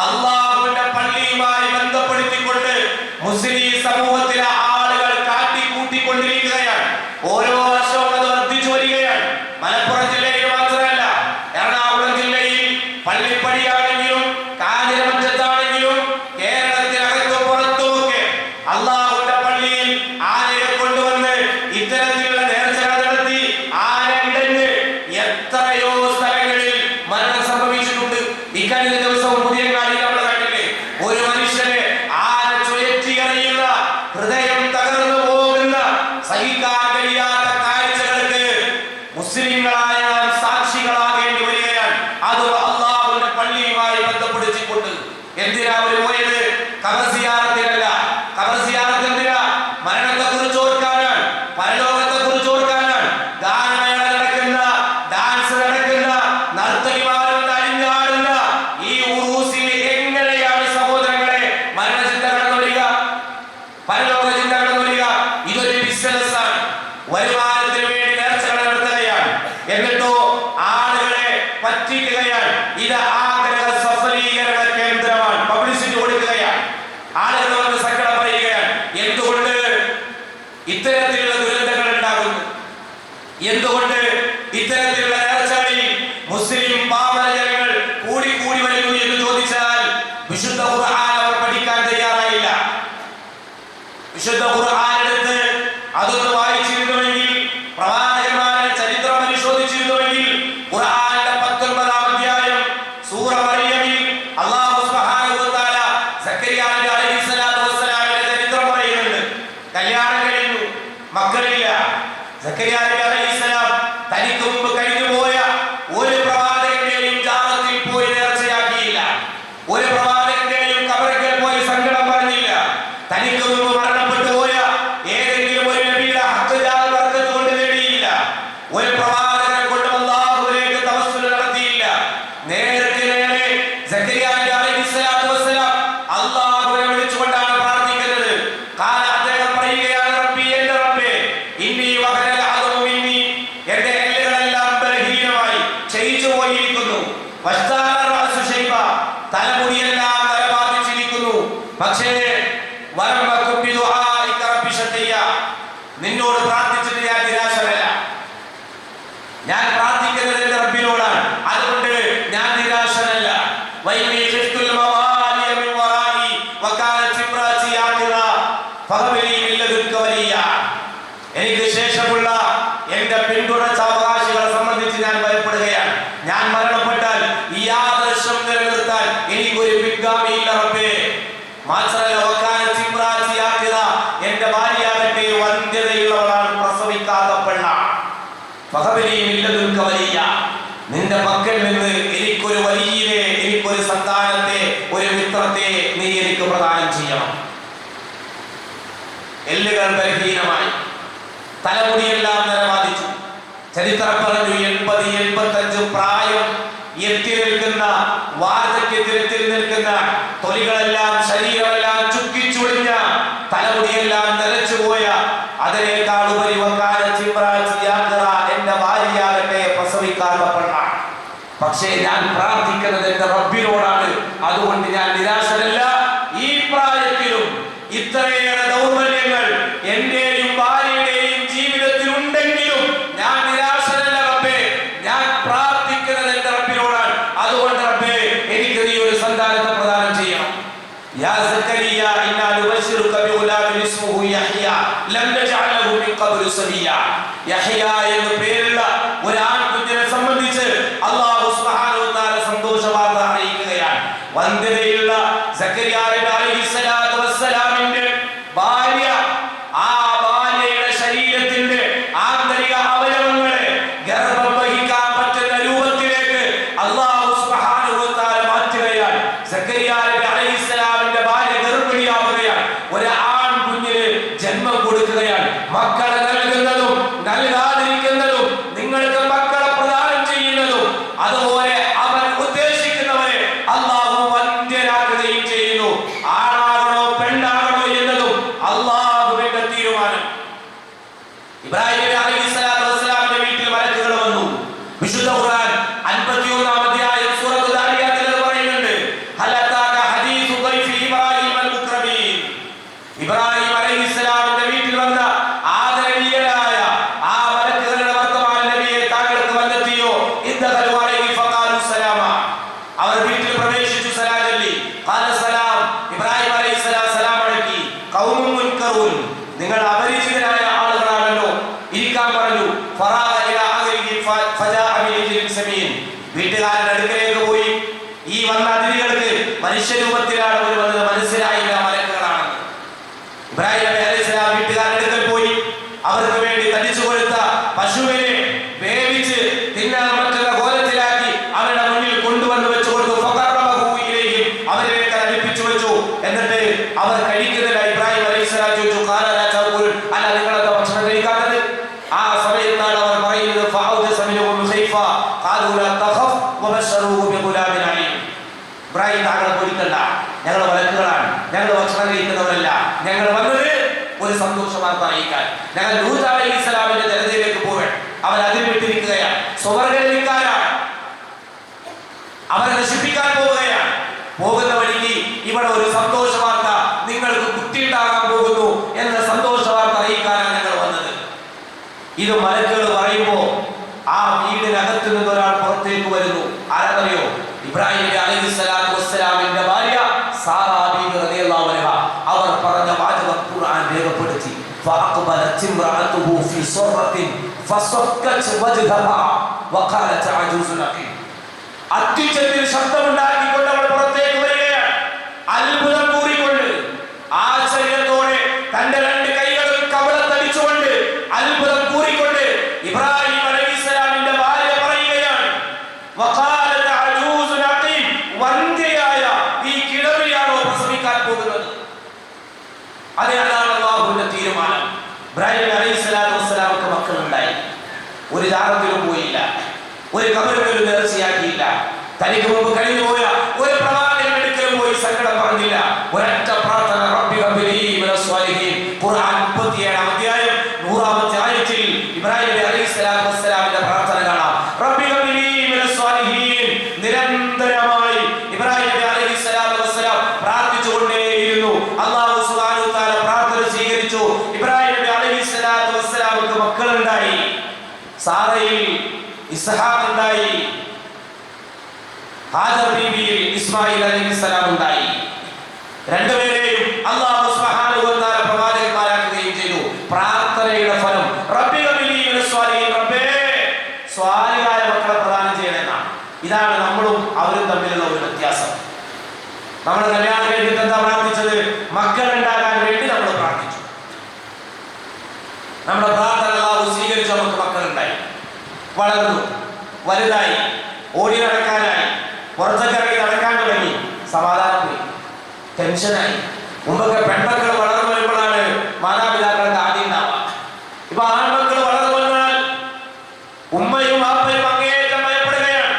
അള്ളാഹുവിന്റെ പള്ളിയുമായി ബന്ധപ്പെടുത്തിക്കൊണ്ട് മുസ്ലിം സമൂഹത്തിലെ ആളുകൾ കാട്ടിക്കൂട്ടിക്കൊണ്ടിരിക്കുകയാണ്. ഓരോ വർഷവും അത് വർദ്ധിച്ചു വരികയാണ്. മലപ്പുറം ജില്ലയിൽ മാത്രമല്ല, എറണാകുളം ജില്ലയിൽ പള്ളിപ്പടിയാണെങ്കിലും കാഞ്ഞിരമറ്റത്താണെങ്കിലും കേരളത്തിനകത്തും പുറത്തുമൊക്കെ അള്ളാഹുവിന്റെ പള്ളിയിൽ ആനയെ കൊണ്ടുവന്ന് ഇത്തരത്തിലുള്ള നേർച്ചകൾ നടത്തി ആന ഇടഞ്ഞ് എത്രയോ സ്ഥലങ്ങളിൽ മരണം സംഭവിച്ചിട്ടുണ്ട്. ഇക്കഴിഞ്ഞ ദിവസവും പുതിയങ്ങാടി നമ്മൾ കണ്ടില്ലേ, ഒരു മനുഷ്യനെ ആന ചുഴറ്റിയറിയുന്ന, ഹൃദയം തകർന്നു പോകുന്ന, സഹിക്കാൻ കഴിയാത്ത കാഴ്ചകൾക്ക് മുസ്ലിങ്ങളായ നാം സാക്ഷികളാകേണ്ടി വരികയാണ്. അത് അള്ളാഹുവിന്റെ പള്ളിയുമായി ബന്ധപ്പെടുത്തിക്കൊണ്ട്. എന്തിനാ അവർ പോയത്? ഖബർ സിയാറത്തിനല്ല. ഖബർ സിയാറത്ത് എന്തിനാ? മരണത്തെ കുറിച്ച് ഓർക്കാനാണ്, പരലോകത്തെ കുറിച്ച് ഓർക്കാനാണ്. ഗാനമേള നടക്കുന്ന, ഡാൻസ് നടക്കുന്ന, നർത്തകിമാരും അഴിഞ്ഞാടുന്ന ഈ ഉറൂസിൽ എങ്ങനെയാണ് സഹോദരങ്ങളെ മരണചിന്ത കടന്നു വരിക, പരലോക ചിന്ത കടന്നു വരിക? ഇതൊരു ബിസിനസ്സാണ്. വരുമാനത്തിന് വേണ്ടി നേർച്ചകൾ നടത്തുകയാണ്, എന്നിട്ടോ ആളുകളെ പറ്റിക്കുകയാണ്. ഇത് ആഗ്രഹ സഫലീകരണ കേന്ദ്രമാണ്, പബ്ലിസിറ്റി കൊടുക്കുകയാണ്. ആളുകൾ വന്ന് സങ്കടം പറയുകയാണ്. എന്തുകൊണ്ട് ഇത്തരത്തിലുള്ള ദുരന്തങ്ങൾ ഉണ്ടാകുന്നു? എന്തുകൊണ്ട് ഇത്തരത്തിലുള്ള നേർച്ചകളിൽ മുസ്ലിം പാമര ജനങ്ങൾ കൂടി വരുന്നു എന്ന് ചോദിച്ചാൽ വിശുദ്ധ ഖുർആൻ അവർ പഠിക്കാൻ തയ്യാറായില്ല. വിശുദ്ധ ഖുർആൻ എടുത്ത് അതൊന്ന് വായിച്ചിരുന്നുവെങ്കിൽ, പ്രവാചകന്മാരുടെ ചരിത്രം പരിശോധിച്ചിരുന്നുവെങ്കിൽ, ഖുർആന്റെ 19-ാം അധ്യായം സൂറ മറിയമിൽ അല്ലാഹു സുബ്ഹാനഹു വ തആല സക്കരിയ അലൈഹിസ്സലാത്തു വസ്സലാമിന്റെ ചരിത്രം പറയുന്നുണ്ട്. കല്യാണം കഴിഞ്ഞു, മക്കളില്ല. സക്കരിയ അലൈഹിസ്സലാം തനിക്ക് മുമ്പ് കഴിഞ്ഞു പോയ ഒരു പ്രവാചകന്റെയും ജാറത്തിൽ പോയി നേർച്ചയാക്കിയില്ല. ഒരു പ്രവാചകന്റെയും ഖബറിൽ പോയി സങ്കടം പറഞ്ഞില്ല. തനിക്ക് മുമ്പ് മരണപ്പെട്ടു പോയ ഏതെങ്കിലും ഒരു നബിയുടെ ഹഖ് ജാൽ ബർക്കത്ത് കൊണ്ട് നേടിയില്ല. ഒരു പ്രവാചകനെ കൊണ്ട് അല്ലാഹുവിലേക്ക് തവസ്സുൽ നടത്തിയില്ല. നേർക്ക് നേരെ സക്കരിയ അലൈഹിസ്സലാത്തു വസ്സലാം അല്ലാഹുവിനെ വിളിച്ചുകൊണ്ടാണ് പ്രാർത്ഥിക്കുന്നത്. ഖാല, അദ്ദേഹം പറയുകയാണ്, റബ്ബി, എന്റെ റബ്ബേ, ഇന്നി വഹനൽ അദമു മിന്നി, എന്റെ എല്ലുകളെല്ലാം ബലഹീനമായി ക്ഷയിച്ചു പോയിരിക്കുന്നു. വസ്താന റഅസു ശൈബ, തലമുടിയെല്ലാം നരബാധിച്ചിരിക്കുന്നു. പക്ഷേ നിന്നോട് പ്രാർത്ഥിച്ചിട്ട് ഞാൻ നിരാശനല്ല. ഞാൻ പ്രാർത്ഥിക്കുന്നത് എന്റെ റബ്ബിനോടാണ്, അതുകൊണ്ട് ഞാൻ നിരാശനല്ല. എനിക്ക് ശേഷമുള്ള എന്റെ പിന്തുടർച്ചാവകാശികളെ സംബന്ധിച്ച് ഞാൻ ഭയപ്പെടുകയാണ്. ഞാൻ മരണപ്പെട്ടാൽ ഈ ആദർശം നിലനിർത്താൻ എനിക്കൊരു പിൻഗാമിയില്ല റബ്ബേ. മാത്രമല്ല, എന്റെ ഭാര്യയാകട്ടെ വന്ധ്യതയുള്ളവളാണ്, പ്രസവിക്കാത്ത പെണ്ണാണ്. നിന്റെ പക്കൽ നിന്ന് എനിക്കൊരു പുത്രത്തെ നീ എനിക്ക് പ്രദാനം ചെയ്യണം. എല്ലുകൾ ബലഹീനമായി, തലമുടിയെല്ലാം നിറബാധിച്ചു. ചരിത്രം പറഞ്ഞു 80-85 പ്രായം എത്തി നിൽക്കുന്ന, വാർദ്ധക്യത്തിൽ നിൽക്കുന്ന, തൊലികളെല്ലാം ശരീരമെല്ലാം ചുക്കിച്ചുളിഞ്ഞ, തലമുടിയെല്ലാം നിറച്ചുപോയ, അതിനേക്കാൾ ഉപരി എന്റെ ഭാര്യയാകട്ടെ പ്രസവിക്കാത്ത പെണ്ണാണ്. പക്ഷേ ഞാൻ പ്രാർത്ഥിക്കുന്നത് എന്റെ റബ്ബിനോടാണ്. അതുകൊണ്ട് ഞാൻ നിരാശനല്ല. ഈ പ്രായത്തിലും ഇത്രയേറെ ദൗർബല്യങ്ങൾ എന്റെയും ഭാര്യയുടെയും ജീവിതത്തിൽ ഉണ്ടെങ്കിലും ഞാൻ നിരാശനല്ല റബ്ബേ. ഞാൻ പ്രാർത്ഥിക്കുന്നത് എന്റെ റബ്ബിനോടാണ്. അതുകൊണ്ട് റബ്ബേ, എനിക്ക് നീ ഒരു സന്താനത്തെ പ്രദാനം ചെയ്യണം. യാ സക്കരിയ ഇന്നാ നുബശ്ശിറുക ബിഗുലാമിൻ ഇസ്മുഹു യഹ്യ ലം നജഅൽ ലഹു മിൻ ഖബ്ലു സമിയ. യഹ്യ എന്ന പേരുള്ള ഒരു ആൺകുഞ്ഞിനെ സംബന്ധിച്ച് അല്ലാഹു സുബ്ഹാനഹു വ തആല സന്തോഷ വാർത്ത അറിയിക്കുകയാണ്. വന്ധ്യതയുള്ള സക്കരിയ അലൈഹിസ്സലാത്തു വസ്സലാമിന്റെ ഭാര്യ, ആ ഭാര്യയുടെ ശരീരത്തിന്റെ ആന്തരിക അവയവങ്ങളെ ഗർഭം വഹിക്കാൻ പറ്റുന്ന രൂപത്തിലേക്ക് അല്ലാഹു സുബ്ഹാനഹു വ തആല മാറ്റുകയാണ്. സക്കരിയ അലൈഹിസ്സലാമിന്റെ ഭാര്യ ഗർഭിണിയാവുകയാണ്. ഒരു ആൺകുഞ്ഞിന് ജന്മം കൊടുക്കുകയാണ്. മക്കളെ നൽകുന്നതും നൽകാതിരിക്കുന്നതും നിങ്ങൾക്ക് മക്കളെ പ്രദാനം ചെയ്യുന്നതും അതുപോലെ അവൻ ഉദ്ദേശിക്കുന്നവരെ അല്ലാഹു വന്ധ്യരാക്കുകയും ചെയ്യുന്നു. ആണാകണോ പെണ്ണാകണോ എന്നതും അല്ലാഹുവിന്റെ തീരുമാനം. ഇബ്രാഹിം നബി അലൈഹിസ്സലാത്തു വസ്സലാമിന്റെ വീട്ടിൽ മലക്കുകൾ വന്നു. വിശുദ്ധ ഖുർആൻ 51-ാം അധ്യായം സൂറത്തുൽ ദാരിയാത്തിൽ പറയുന്നുണ്ട്, ഹൽ അതാക ഹദീസു ദൈഫി ഇബ്രാഹിം അൽ മുക്രമീൻ. ഇബ്രാഹിം അലൈഹിസ്സലാമിന്റെ വീട്ടിൽ വന്ന ആദരണീയരായ ആ മലക്കുകളുടെ വർത്തമാനം നബിയെ താങ്കൾക്ക് വന്നെത്തിയോ? ഇദ്ദഖലു അലൈഹി ഫഖാലു സലാമ. അവർ വീട്ടിൽ പ്രവേശിച്ചു, സലാം ചൊല്ലി. ഖാല സലാം. ഇബ്രാഹിം അലൈഹിസ്സലാം സലാം അടക്കി. ഖൗമുൻ മുൻകറൂൻ, നിങ്ങൾ അപരിചിതരായ ആളുകളാണല്ലോ, ഇരിക്കാൻ പറഞ്ഞു. ഫറാഅ ഇലാ അഹ്ലിഹി ഫജാഅ ബിഇജ്ലിൻ സമീൻ. വീട്ടുകാരുടെ അടുക്കലേക്ക് പോയി. ഈ വന്ന അതിഥികൾക്ക് മനുഷ്യരൂപത്തിലാണ് അവർ വന്നത്, മനസ്സിലായില്ല മലക്കുകളാണെന്ന്. ഇബ്രാഹിം അലൈഹിസ്സലാം വീട്ടുകാരുടെ അടുക്കൽ പോയി. അവർക്ക് വേണ്ടി തടിച്ചു കൊടുത്ത പശുവിനെ വേവിച്ച് തിന്നാൻ പറ്റുന്ന കോലത്തിലാക്കി അവരുടെ മുന്നിൽ കൊണ്ടുവന്ന് വെച്ചു കൊടുത്തു. അവരിലേക്ക് അടുപ്പിച്ചു വെച്ചു. എന്നിട്ട് അവർ കഴിക്കുന്നില്ല. ഇബ്രാഹിം അലൈഹിസ്സലാം ചോദിച്ചു, അല്ല നിങ്ങളെന്താ ഭക്ഷണം കഴിക്കാത്തത്? ആ സമയത്താണ് അവർ പറയുന്നത്, ഇബ്രാഹിം താങ്കളെ പൊടിക്കണ്ട, ഞങ്ങൾ മലക്കുകളാണ്, ഞങ്ങൾ ഭക്ഷണം കഴിക്കുന്നവരല്ല, ഞങ്ങൾ വന്നത് ഒരു സന്തോഷ വാർത്ത അറിയിക്കാൻ. ഞങ്ങൾ ലൂത്ത് അലൈഹിസ്സലാമിന്റെ ജനതയിലേക്ക് പോവാൻ. അവൻ അതിൽ വിട്ടിരിക്കുകയാണ്, സ്വർഗ്ഗക്കാരാണ്, അവരെ നശിപ്പിക്കാൻ പോവുകയാണ്. പോകുന്ന വഴിക്ക് ഇവിടെ ഒരു സന്തോഷ വാർത്ത, നിങ്ങൾക്ക് കുട്ടിയുണ്ടാകാൻ പോകുന്നു എന്ന സന്തോഷ വാർത്ത അറിയിക്കാനാണ് ഞങ്ങൾ വന്നത്. ഇത് മലക്കുകൾ പറയുമ്പോ ആ വീടിനകത്ത് നിന്ന് ഒരാൾ പുറത്തേക്ക് വരുന്നു. ആരാന്നറിയോ? ഇബ്രാഹിം അലൈഹിസ്സലാത്തു വസ്സലാമിന്റെ ഭാര്യ സാറാ ബീവി റളിയല്ലാഹു അൻഹ. അവർ പറഞ്ഞ വാചകം ഖുർആൻ രേഖപ്പെടുത്തി. ഫഅഖബലത് ഇംറഅതുഹു ഫീ സർറത്തിൻ ഫസക്കത് വജ്ഹഹാ വഖാലത് അജൂസുൻ അഖീം. അത്യുച്ചത്തിൽ ശബ്ദമുണ്ടാക്കിക്കൊണ്ട് അവൾ പുറത്തേക്ക് വരികയാണ്. അത്ഭുതം കൂറിക്കൊണ്ട്, ആശ്ചര്യത്തോടെ തന്റെ രണ്ട് കൈകളും കവളത്തടിച്ചുകൊണ്ട്, അത്ഭുതം കൂറിക്കൊണ്ട് ഇബ്രാഹിം അലൈഹിസ്സലാമിന്റെ ഭാര്യ പറയുകയാണ്, വഖാലത് അജൂസുൻ അഖീം. വന്ധ്യയായ ഈ കിഴവിയാണോ പ്രസവിക്കാൻ പോകുന്നത്? അതാണ് അല്ലാഹുവിന്റെ തീരുമാനം. ഇബ്രാഹിം അലൈഹിസ്സലാത്തു വസ്സലാമക്ക് മക്കളുണ്ടായി. ഒരു ജാറത്തിലും പോയില്ല, ഒരു കബറിലും നേർച്ചയാക്കിയില്ല. തനിക്ക് മുമ്പ് കഴിഞ്ഞു പോയ ഒരു പ്രവാചകൻ അടുക്കലും പോയി സങ്കടം പറഞ്ഞില്ല. ഒരൊറ്റ പ്രാർത്ഥന, റബ്ബി ഹബ്ലി മിനസ് സ്വാലിഹീൻ. ഖുർആൻ 37-ാം അധ്യായം 100-ാമത്തെ ആയത്തിൽ ഇബ്രാഹിം അലൈഹിസ്സലാത്തു വസ്സലാമിന്റെ പ്രാർത്ഥന കാണാം. റബ്ബി ഹബ്ലി മിനസ് സ്വാലിഹീൻ. നിരന്തരമായി ഇബ്രാഹിം അലൈഹിസ്സലാത്തു വസ്സലാം പ്രാർത്ഥിച്ചുകൊണ്ടേയിരുന്നു. അല്ലാഹു സുബ്ഹാനഹു വ തആല പ്രാർത്ഥന സ്വീകരിച്ചു. ഇബ്രാഹിം അലൈഹിസ്സലാത്തു വസ്സലാമക്ക് മക്കളുണ്ടായി. സാറയിൽ ഇസ്ഹാഖ് ഉണ്ടായി, ഹാജർ ബീവിയിൽ ഇസ്മായിൽ അലൈഹിസ്സലാം ഉണ്ടായി. രണ്ടുപേരെയും അല്ലാഹു സുബ്ഹാനഹു വ തആല പ്രവാചകന്മാരാക്കുകയും ചെയ്തു. പ്രാർത്ഥനയുടെ ഫലം റബ്ബി ഹബ്ലി മിനസ് സ്വാലിഹീൻ. റബ്ബേ, സ്വാലിഹായ മക്കളെ പ്രദാനം ചെയ്യണമെന്നാണ്. ഇതാണ് നമ്മളും അവരും തമ്മിലുള്ള ഒരു വ്യത്യാസം. നമ്മൾ കല്യാണം കഴിഞ്ഞിട്ട് എന്താ പ്രാർത്ഥിച്ചത്? മക്കൾ ഉണ്ടാകാൻ വേണ്ടി നമ്മൾ പ്രാർത്ഥിച്ചു. നമ്മുടെ പ്രാർത്ഥന അല്ലാഹു സ്വീകരിച്ചു. നമുക്ക് മക്കളുണ്ടായി, വളർന്നു, വലുതായി, ഓടി നടക്കാനായി, പുറത്തേക്ക് ഇറങ്ങി നടക്കാൻ തുടങ്ങി. സമാധാനം പോയി. ടെൻഷനായി. മുമ്പൊക്കെ പെൺമക്കൾ വളർന്നു വരുമ്പോഴാണ് മാതാപിതാക്കൾക്ക് ആദ്യം ഉണ്ടാവുക. ഇപ്പൊ ആൺമക്കൾ വളർന്നു വന്നാൽ ഉമ്മയും വാപ്പയും അങ്ങേയറ്റം ഭയപ്പെടുകയാണ്.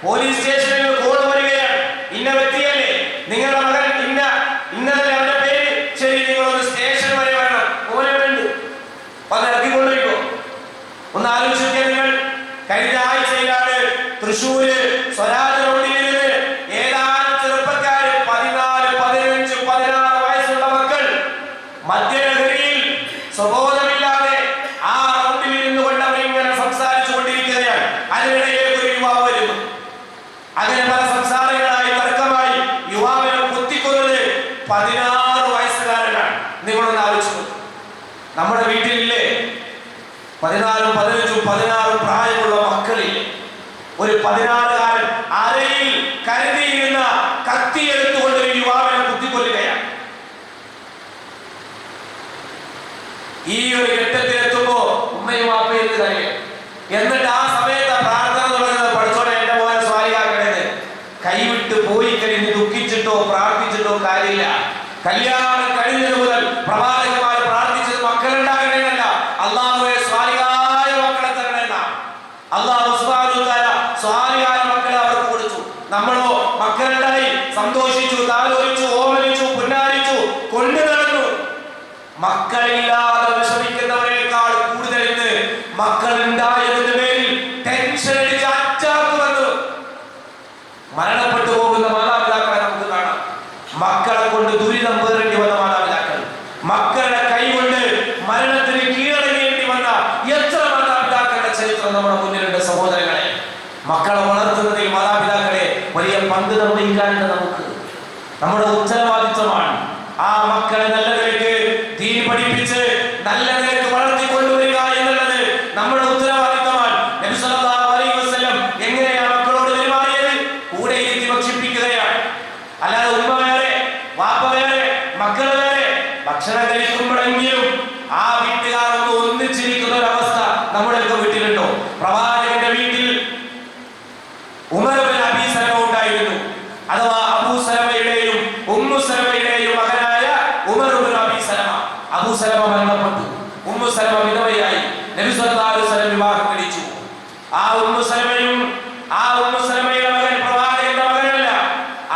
പോലീസ് സ്റ്റേഷനിൽ കോൾ വരികയാണ്, ഇന്ന വ്യക്തിയല്ലേ നിങ്ങളുടെ മകൻ, ഇന്നലെ അവന്റെ പേര്, ശരി നിങ്ങളൊന്ന് സ്റ്റേഷൻ വരെ വരണം, ഓരോണ്ട് ഒന്ന് ഇറക്കിക്കൊണ്ടിരിക്കോ. ഒന്ന് ആലോചിക്കുക നിങ്ങൾ. കഴിഞ്ഞ ആഴ്ചയിലാണ് തൃശ്ശൂര് സ്വരാജ് റോഡിലിരുന്ന് ഏതാനും ചെറുപ്പക്കാര് 14, 15, 16 വയസ്സുള്ള മക്കൾ മദ്യലഹരിയിൽ സ്വബോധമില്ലാതെ ആ റോഡിലിരുന്നു കൊണ്ട് അവരിങ്ങനെ സംസാരിച്ചു കൊണ്ടിരിക്കുകയാണ്. അതിനിടയിലേക്ക് ഒരു യുവാവ് വരുന്നു. അങ്ങനെ പല സംസാരങ്ങളായി തർക്കമായി യുവാവിനെ കുത്തിക്കൊന്നത് 16 വയസ്സുകാരനാണ്. നിങ്ങളൊന്ന് ആലോചിച്ചു. നമ്മുടെ വീട്ടിലില്ലേ 14, 15, 16 പ്രായമുള്ള മക്കളില്ലേ? ഒരു 16-കാരൻ അരയിൽ കരുതിയിരുന്ന കത്തി എടുത്തുകൊണ്ട് ഒരു യുവാവിനെ കുത്തിക്കൊല്ലുകയാണ്. ഈ ഒരു ഘട്ടത്തിലെത്തുമ്പോ ഉമ്മയും വാപ്പയും കരയും. എന്നിട്ട് ആ സമയത്ത് പ്രാർത്ഥന തുടങ്ങുന്നത്, പഠിച്ചോടെ എന്റെ പോലെ സ്വാലിഹാക്കണത്. കൈവിട്ട് പോയി കഴിഞ്ഞ് ദുഃഖിച്ചിട്ടോ പ്രാർത്ഥിച്ചിട്ടോ കാര്യമില്ല. കല്യാണം കഴിഞ്ഞത് മുതൽ പ്രവാചകന്മാർ പ്രാർത്ഥിച്ചത് മക്കളുണ്ടാകണമെന്നല്ല, അള്ളാഹുവെ സ്വാലിഹായ മക്കളെ തരണമെന്ന. അള്ളാഹു സുബ്ഹാനഹു വ തആല സ്വാലിഹായ മക്കളെ അവർക്ക് കൊടുത്തു. നമ്മളോ മക്കളുണ്ടായി സന്തോഷിച്ചു, താലോലിച്ചു, ഓമനിച്ചു, പുന്നാരിച്ചു, കൊണ്ടു നടന്നു. മക്കളില്ലാതെ വിഷമിക്കുന്നവരെക്കാൾ കൂടുതൽ ഇന്ന് മക്കളുണ്ടായതിന്റെ പേരിൽ ടെൻഷൻ അടിച്ച് അറ്റാക്ക് വന്നു മരണപ്പെട്ടു പോകുന്ന മാതാപിതാക്കളെ നമുക്ക് കാണാം. മക്കളെ കൊണ്ട് ദുരിതം പേറേണ്ടി വന്ന മാതാപിതാക്കൾ, മക്കളുടെ കൈ കൊണ്ട് മരണത്തിന് കീഴടങ്ങേണ്ടി വന്ന എത്ര മാതാപിതാക്കളുടെ ചരിത്രം നമ്മുടെ മുന്നിലുണ്ട് സഹോദരങ്ങളെ. മക്കളെ വളർത്തുന്നതിൽ മാതാപിതാക്കളെ വലിയ പങ്ക് നിർവഹിക്കാനുണ്ട് നമുക്ക്. നമ്മുടെ ഉത്തരവാദിത്വമാണ് ആ മക്കളെ നല്ല നിലയ്ക്ക് ദീൻ പഠിപ്പിച്ച് നല്ല നിലയ്ക്ക് വളർത്തിക്കൊണ്ടുവരിക എന്നുള്ളത് നമ്മുടെ ഉത്തരവാദിത്വമാണ്. നബി സല്ലല്ലാഹു അലൈഹി വസല്ലം എങ്ങനെയാണ് മക്കളോട് പെരുമാറിയത്? കൂടെ ഇരുത്തി ഭക്ഷിപ്പിക്കുകയാണ്. അല്ലാതെ ഉമ്മ വേറെ വാപ്പ വേറെ മക്കൾ വേറെ. ഭക്ഷണം കഴിക്കുമ്പോഴെങ്കിലും ആ വീട്ടുകാർ ഒന്ന് ഒന്നിച്ചിരിക്കുന്ന ഒരു അവസ്ഥ നമ്മുടെയൊക്കെ വീട്ടിലുണ്ടോ? പ്രവാചകന്റെ വീട്ടിൽ ഉമർ ബിൻ അബീ സലമ ഉണ്ടായിരുന്നു. അഥവാ അബൂ സലമയുടെയും ഉമ്മു സലമയുടെയും മകനായ ഉമർ ബിൻ അബീ സലമ. അബൂ സലമ മരണപ്പെട്ടു, ഉമ്മു സലമ വിധവയായി. നബി സല്ലല്ലാഹു അലൈഹി വസല്ലം വിവാഹം കഴിച്ചു. ആ ഉമ്മു സലമയുടെ മകൻ പ്രവാചകന്റെ മകനല്ല.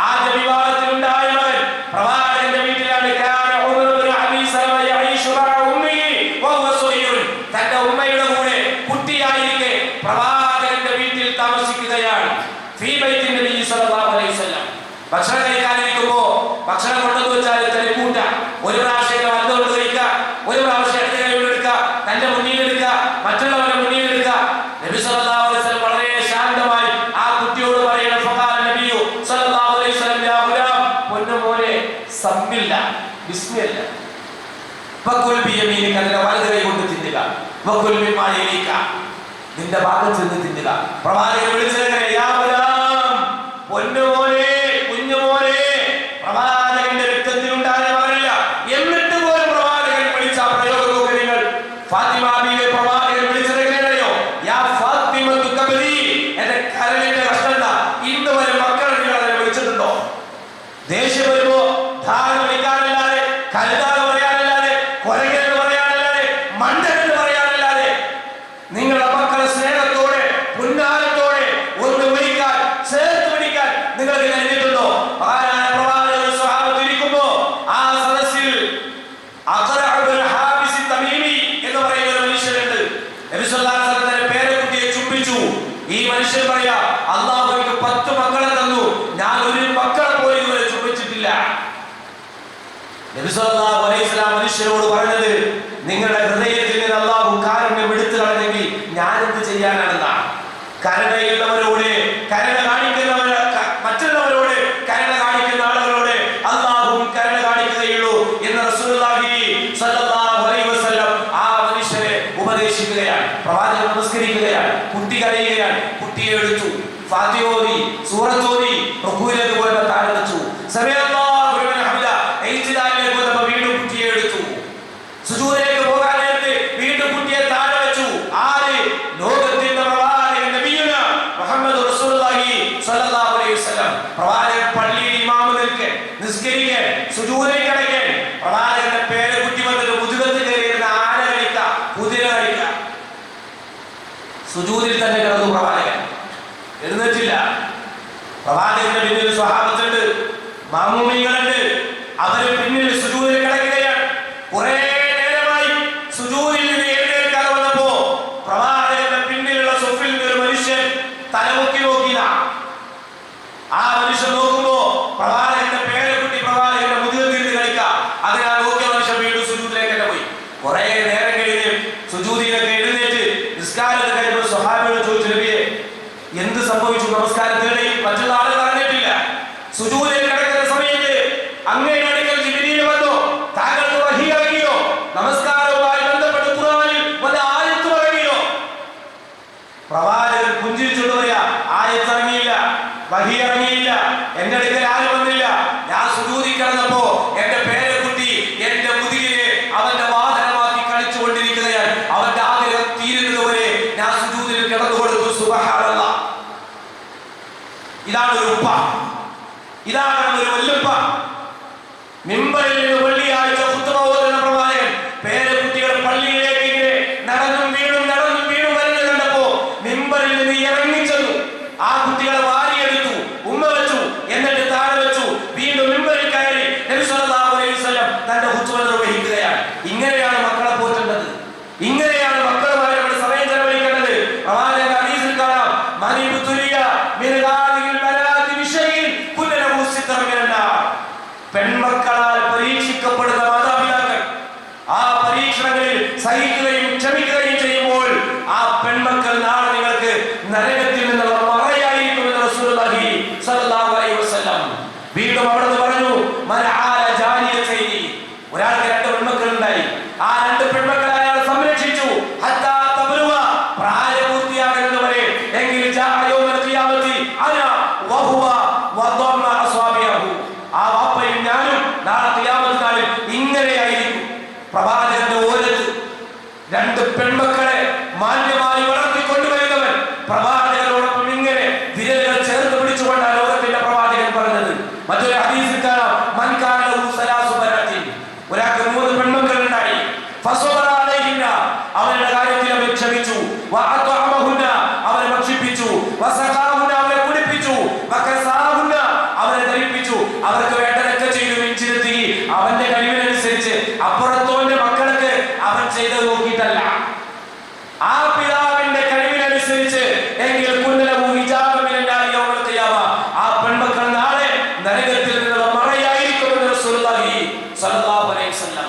ആദ്യ വിവാഹത്തിലുണ്ടായ മകൻ പ്രവാചകന്റെ വീട്ടിലാണ്. ഉമർ ബിൻ അബീ സലമ യഈശു മഅ ഉമ്മിഹി വഹുവ സഗീർ. തന്റെ ഉമ്മയുടെ കൂടെ കുട്ടിയായിരിക്കെ പ്രവാചകന്റെ വീട്ടിൽ താമസിക്കുകയാണ്. ഫീ ബൈത്തി നബി സല്ലല്ലാഹു അലൈഹി വസല്ലം. ഭക്ഷണം കഴിക്കാനിരിക്കുമ്പോ ഭക്ഷണം കൊണ്ടുവന്ന് വെച്ചാൽ തനിക്കൂട്ട. ഒരു പ്രാവശ്യം വന്നുകൊണ്ട് കഴിക്കുക, ഒരു പ്രാവശ്യം അടുത്ത കൈകൊണ്ട് എടുക്കുക, തന്റെ മുന്നിൽ എടുക്കുക, മറ്റുള്ളവരുടെ മുന്നിൽ എടുക്കുക. നബി സല്ലല്ലാഹു അലൈഹി വസല്ലം വളരെ ശാന്തമായി ആ കുട്ടിയോട് പറയണം, ഫഖാല നബിയു സല്ലല്ലാഹു അലൈഹി വസല്ലം യാ ഗുലാം, പൊന്നുമോനെ സമ്മില്ല, ബിസ്മില്ല, വകുൽ ബിയമീനിക, നിന്റെ വലത് കൈ കൊണ്ട് തിന്നുക, വകുൽ മിമ്മാ യലീക, നിന്റെ ഭാഗത്ത് നിന്ന് തിന്നുക. പ്രവാചകൻ വിളിച്ചത് യാ ഗുലാം, പൊന്നുമോനെ, കുഞ്ഞുമോനെ. പ്രവാചകന്റെ രക്തത്തിലുണ്ടായ മകനല്ല. എന്നിട്ട് പോലും പ്രവാചകൻ വിളിച്ച പ്രയോഗം നിങ്ങൾ ഫാത്തിമ ബീവിയെ പ്രവാചകൻ വിളിച്ചത് എങ്ങനെയോ? യാ ഫാത്തിമത്തു കബരി, എന്റെ കരളിന്റെ കഷ്ടത. ഇന്ന് വരെ മക്കളെ നിങ്ങൾ അതിനെ വിളിച്ചിട്ടുണ്ടോ? ദേഷ്യം വരുമ്പോ ധാരണ വിളിക്കാനല്ലാതെ, കരുതാതെ പറയാനല്ലാതെ, കൊരകെന്ന് പറയാനല്ലാതെ, മണ്ടനെന്ന് പറയാനല്ലാതെ നിങ്ങളുടെ മക്കളെ സ്നേഹത്തോടെ പുന്നാരത്തോടെ ഒന്ന് വിളിക്കാൻ, ചേർത്ത് പിടിക്കാൻ നിങ്ങൾക്ക് കഴിഞ്ഞിട്ടുണ്ടോ? മഹാനായ പ്രവാചകൻ സ്വഹാബത്ത് ഇരിക്കുമ്പോ ആ സദസ്സിൽ അഖറഅ ബിൻ ഹാബിസ് തമീമി എന്ന് പറയുന്ന ഒരു മനുഷ്യനുണ്ട്. നബി സല്ലല്ലാഹു അലൈഹി വസല്ലം പേരക്കുട്ടിയെ ചുംബിച്ചു. ഈ മനുഷ്യൻ പറയാ, അല്ലാഹു എനിക്ക് 10 മക്കളെ തന്നു, ഞാൻ ഒരു മക്കളെ പോലും ഇതുവരെ ചുംബിച്ചിട്ടില്ല. നബി സല്ലല്ലാഹു അലൈഹി വസല്ലം മനുഷ്യരോട് പറഞ്ഞത്, നിങ്ങളുടെ ഹൃദയത്തിൽ നിന്ന് അല്ലാഹു കാരുണ്യം എടുത്തു കളഞ്ഞെങ്കിൽ ഞാൻ എന്ത് ചെയ്യാനാണെന്നാണ്. കരുണയുള്ളവരോട് കരുണ കാണിക്കുന്നവര്, മറ്റുള്ളവരോട് കരുണ കാണിക്കുന്ന ആളുകളോട് അല്ലാഹുവും കരുണ കാണിക്കുകയുള്ളൂ എന്ന് റസൂലുള്ളാഹി സ്വല്ലല്ലാഹു അലൈഹി വസല്ലം ആ മനുഷ്യരെ ഉപദേശിക്കുകയാണ്. പ്രവാചകൻ നമസ്കരിക്കുകയാണ്, കുട്ടി കരയുകയാണ്. കുട്ടിയെ എടുത്തു, ഫാത്തിഹ ഓതി, സൂറത്ത് ഓതി, റുകൂയിലേക്ക് പോയപ്പോൾ താഴെ വെച്ചു. സമിഅല്ലാഹു ലിമൻ ഹമിദ, ഇജ്തിദാലിലേക്ക് പോയപ്പോൾ വീണ്ടും കുട്ടിയെ എടുത്തു. സുജൂദിലേക്ക് പോകാൻ നേരത്തെ വീണ്ടും കുട്ടിയെ താഴെ വെച്ചു. ആര്? ലോകത്തിന്റെ പ്രവാചകൻ നബിയുന മുഹമ്മദ് റസൂലുള്ളാഹി സ്വല്ലല്ലാഹു അലൈഹി വസല്ലം. പ്രവാചകൻ പള്ളിയിൽ ഇമാം നിൽക്കെ നിസ്കരിക്കുക നമസ്കരിക്കാൻ, സുജൂദിൽ കിടക്കാൻ. പ്രവാചകന്റെ പേര് കുട്ടി വന്നിട്ട് മുതുകത്ത് കയറിയിരുന്ന ആന കളിക്ക, കുതിര കളിക്ക. സുജൂദിൽ തന്നെ കിടന്നു പ്രവാചകൻ, എഴുന്നേറ്റില്ല. പ്രവാചകന്റെ പിന്നിൽ സ്വഹാബത്തുണ്ട്, മാമൂമികളുണ്ട്. അവര് പിന്നിൽ സുജൂദിൽ കിടക്കുകയാണ്. കുറെ നേരമായി സുജൂദിൽ നിന്ന് എഴുന്നേൽക്കാതെ വന്നപ്പോ പ്രവാചകന്റെ പിന്നിലുള്ള സൊഫിൽ നിന്ന് ഒരു മനുഷ്യൻ തലമുക്കി നോക്കിയ. ആ മനുഷ്യൻ നോക്കുമ്പോ പ്രവാചകന്റെ പേരക്കുട്ടി പ്രവാചകന്റെ മുതുകത്തിൽ കളിക്കാം. അതിനാൽ നോക്കിയ മനുഷ്യൻ വീണ്ടും സുജൂദിലേക്ക് തന്നെ പോയി. കുറെ നേരം കഴിഞ്ഞ് സുജൂദിലൊക്കെ എഴുന്നേറ്റ് നിസ്കാരത്തെ കഴിയുമ്പോൾ സ്വഹാബിയോട് ചോദിച്ചു, നബിയെ എന്ത് സംഭവിച്ചു? നമസ്കാരത്തിനിടെ മറ്റുള്ള ആളുകൾ അറിഞ്ഞിട്ടില്ല. സുജൂദിൽ കിടക്കുന്ന സമയത്ത് അങ്ങയുടെ അടുക്കൽ ജിബ്രീൽ വന്നു, താങ്കൾക്ക് വഹി ഇറങ്ങിയോ? നമസ്കാരവുമായി ബന്ധപ്പെട്ട് ഖുർആനിൽ വല്ല ആയത്ത് ഇറങ്ങിയോ? പ്രവാചകൻ പുഞ്ചിരിച്ചുകൊണ്ട് പറയാ, ആയത്ത് ഇറങ്ങിയില്ല, വഹി ഇറങ്ങിയില്ല, എന്റെ അടുക്കൽ ആരും വന്നില്ല. ഞാൻ സുജൂദിൽ കിടന്നപ്പോ എന്റെ പേരക്കുട്ടി എന്റെ മുതുകിലെ അവന്റെ വാഹനമാക്കി കളിച്ചുകൊണ്ടിരിക്കുകയാണ്. അവന്റെ ആഗ്രഹം തീരുന്നതുവരെ ഞാൻ സുജൂദിൽ കിടന്നു കൊടുത്തു. സുബ്ഹാനല്ലാഹ്. ഇതാണ് ഒരു ഉപ്പ, ഇതാണ് ഒരു വല്ലുപ്പ. മിമ്പറിൽ നിന്ന് വെള്ളിയാഴ്ച ഖുത്ബ ഓതുന്ന പ്രവാചകൻ പേരക്കുട്ടികൾ പള്ളിയിലേക്ക് ഇങ്ങനെ നടന്നും വീണും വരുന്നത് കണ്ടപ്പോ മിമ്പറിൽ നിന്ന് ഇറങ്ങിച്ചെന്നു. ആ കുട്ടികളെ വാരിയെടുത്തു, ഉമ്മ വെച്ചു, എന്നിട്ട് താഴെ വെച്ചു. വീണ്ടും മിമ്പറിൽ കയറി നബി സല്ലല്ലാഹു അലൈഹി വസല്ലം തന്റെ ഖുത്ബ നിർവഹിക്കുകയാണ്. ഇങ്ങനെയാണ് മക്കളെ പോറ്റേണ്ടത്, ഇങ്ങനെയാണ് മക്കളുമായി നമ്മൾ സമയം ചെലവഴിക്കേണ്ടത്. പ്രവാചകൻ ഹദീസിൽ കാണാം, മനിബുതുലിയ മിർഗാദിൽ ബലാദി വിശൈഇൻ കുല്ലഹു സിത്തർ മിനന്നാർ. പെൺമക്കളാൽ പരീക്ഷിക്കപ്പെടുന്ന മാതാപിതാക്കൾ ആ പരീക്ഷണങ്ങളിൽ സഹിക്കുകയും ക്ഷമിക്കുകയും ചെയ്യുമ്പോൾ ആ പെൺമക്കൾ നാളെ നിങ്ങൾക്ക് നരകത്തിൽ നിന്നുള്ള മറയായിരിക്കുമെന്ന് റസൂലുള്ളാഹി സ്വല്ലല്ലാഹു അലൈഹി വസല്ലം. വീണ്ടും അവിടുന്ന് പറഞ്ഞു, മൻആല ജാരിയതൈനി. ഒരാൾക്ക് രണ്ട് പെൺമക്കൾ ഉണ്ടായി. ആ രണ്ട് പെൺമക്കളെ അയാൾ സംരക്ഷിച്ചു. ഹത്താ തബ്ലുവ, പ്രായപൂർത്തിയാകുന്നതുവരെ. എങ്കിൽ ജാഅ യൗമൽ ഖിയാമത്തി അന വഹുവ വദമ്മ അസ്വാബിഹു. ആ വാപ്പയും ഞാനും നാളെ ഖിയാമത്ത് നാളിൽ ഇങ്ങനെയായിരിക്കും. പ്രവാചകന്റെ ഓരത്ത് രണ്ട് പെൺമക്കളെ മാന്യമായി വളർത്തിക്കൊണ്ടുവരുന്നവൻ പ്രവാചകനോടൊപ്പം ഇങ്ങനെ വിരലുകൾ ചേർത്ത് പിടിച്ചുകൊണ്ടാണ് ലോകത്തിന്റെ പ്രവാചകൻ പറഞ്ഞത്. മറ്റൊരു ഹദീസിൽ കാണാം, മൻ കാന ലഹു സലാസു ബനാത്തിൻ. ഒരാൾക്ക് 3 പെൺമക്കൾ ഉണ്ടായി. ഫസബറ അലൈഹിന്ന, അവരുടെ കാര്യത്തിൽ അവൻ ക്ഷമിച്ചു. വഅതഅമഹുന്ന, അവരെ ഭക്ഷിപ്പിച്ചു. വസഖാഹുന്ന, അവരെ കുടിപ്പിച്ചു. വകസാഹുന്ന, അവരെ ധരിപ്പിച്ചു. അവർക്ക് വേണ്ടതൊക്കെ ചെയ്തു. മിഞ്ചിരുത്തി അവന്റെ കഴിവിനനുസരിച്ച്. അപ്പുറത്തോന്റെ മക്കൾക്ക് അവൻ ചെയ്തത് നോക്കിയിട്ടല്ല, ആ പിതാവിന്റെ കഴിവിനനുസരിച്ച്. എങ്കിൽ കുല്ലഹു ഹിജാബൻ മിനന്നാർ യൗമൽ ഖിയാമ. ആ പെൺമക്കൾ നാളെ നരകത്തിൽ നിന്നുള്ള മറയായിരിക്കുമെന്ന് റസൂലുള്ളാഹി സ്വല്ലല്ലാഹു അലൈഹി വസല്ലം.